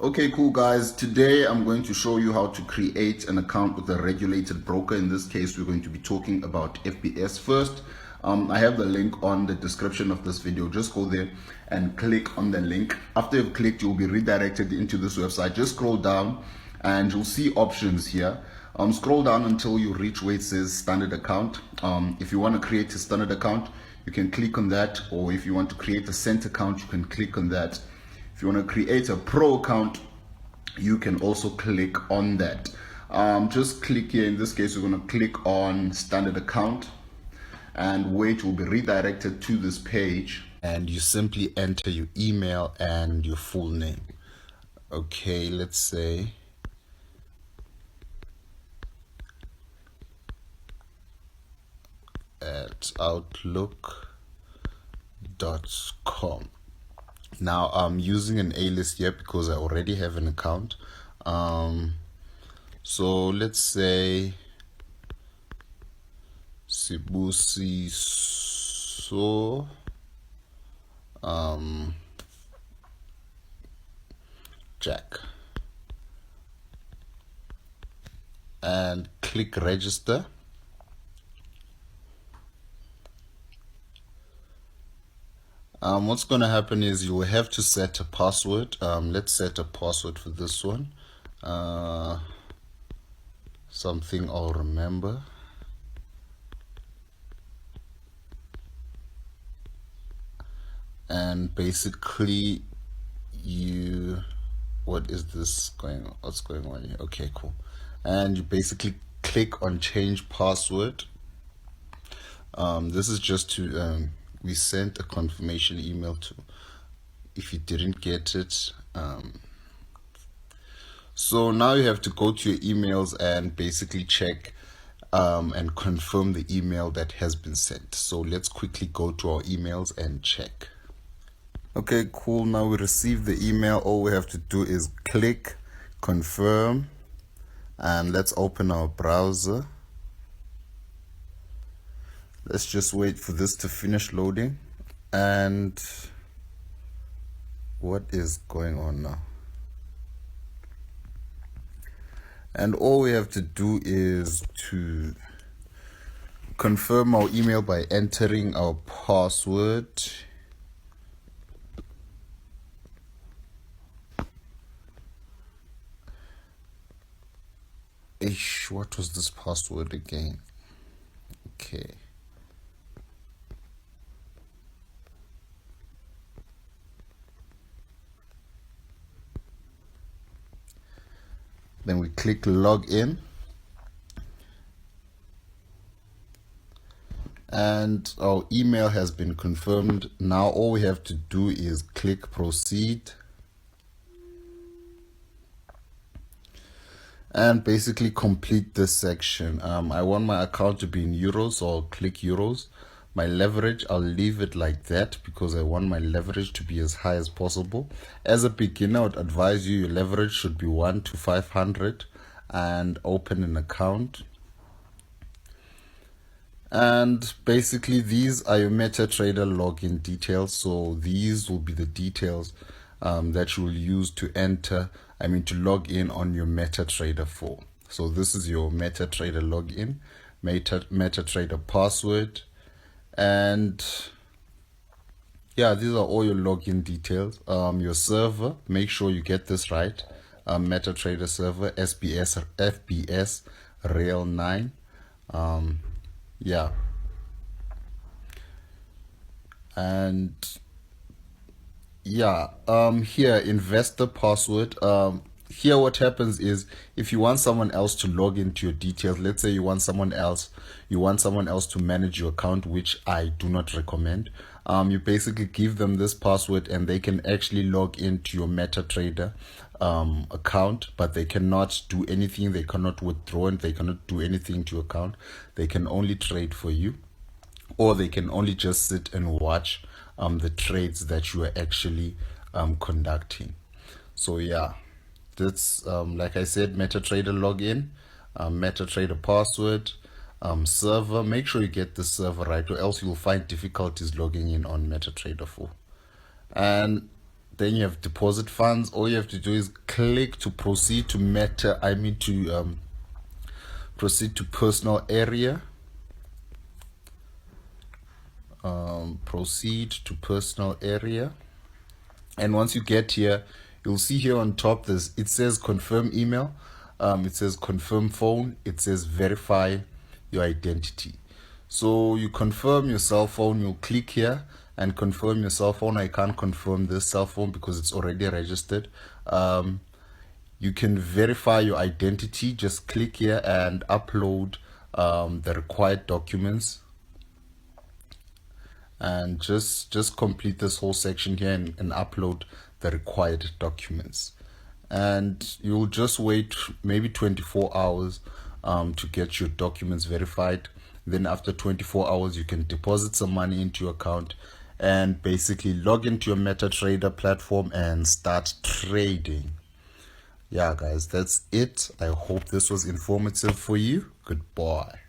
Okay, cool guys. Today I'm going to show you how to create an account with a regulated broker. In this case, we're going to be talking about FBS first. I have the link on the description of this video. Just go there and click on the link. After you've clicked, you'll be redirected into this website. Just scroll down and you'll see options here. Scroll down until you reach where it says standard account. If you want to create a standard account, you can click on that, or if you want to create a cent account, you can click on that. If you want to create a pro account, you can also click on that. Just click here. In this case, we're going to click on standard account, and wait, will be redirected to this page, and you simply enter your email and your full name. Okay, let's say at outlook.com. Now I'm using an A-list here because I already have an account. So let's say Sibusiso Jack, and click register. What's going to happen is you will have to set a password. Let's set a password for this one. Something I'll remember. And basically what is this going on? What's going on here? Okay, cool. And you basically click on change password. This is just to we sent a confirmation email to, if you didn't get it. So now you have to go to your emails and basically check and confirm the email that has been sent. So let's quickly go to our emails and check. Okay, cool. Now we received the email. All we have to do is click confirm, and let's open our browser. Let's just wait for this to finish loading. And what is going on now? And all we have to do is to confirm our email by entering our password. What was this password again? Okay. Then we click login, and our email has been confirmed. Now all we have to do is click proceed, and basically complete this section. I want my account to be in euros, so I'll click euros. My leverage, I'll leave it like that because I want my leverage to be as high as possible. As a beginner, I would advise you your leverage should be 1 to 500, and open an account. And basically these are your MetaTrader login details. So these will be the details that you will use to to log in on your MetaTrader 4. So this is your MetaTrader login, MetaTrader password. And yeah, these are all your login details. Your server, make sure you get this right. MetaTrader server, FBS Rail 9. Yeah. And yeah, here investor password. Here what happens is, if you want someone else to log into your details, let's say you want someone else to manage your account, which I do not recommend. You basically give them this password and they can actually log into your MetaTrader account, but they cannot do anything. They cannot withdraw, and they cannot do anything to your account. They can only trade for you, or they can only just sit and watch the trades that you are actually conducting. So yeah, that's like I said, MetaTrader login, MetaTrader password, server. Make sure you get the server right, or else you'll find difficulties logging in on MetaTrader 4. And then you have deposit funds. All you have to do is click to proceed to proceed to personal area. Proceed to personal area, and once you get here, you'll see here on top it says confirm email, it says confirm phone, it says verify your identity. So you confirm your cell phone, you'll click here and confirm your cell phone. I can't confirm this cell phone because it's already registered. You can verify your identity. Just click here and upload the required documents, and just complete this whole section here and upload the required documents, and you'll just wait maybe 24 hours to get your documents verified. Then after 24 hours you can deposit some money into your account and basically log into your MetaTrader platform and start trading. Yeah guys, that's it. I hope this was informative for you. Goodbye.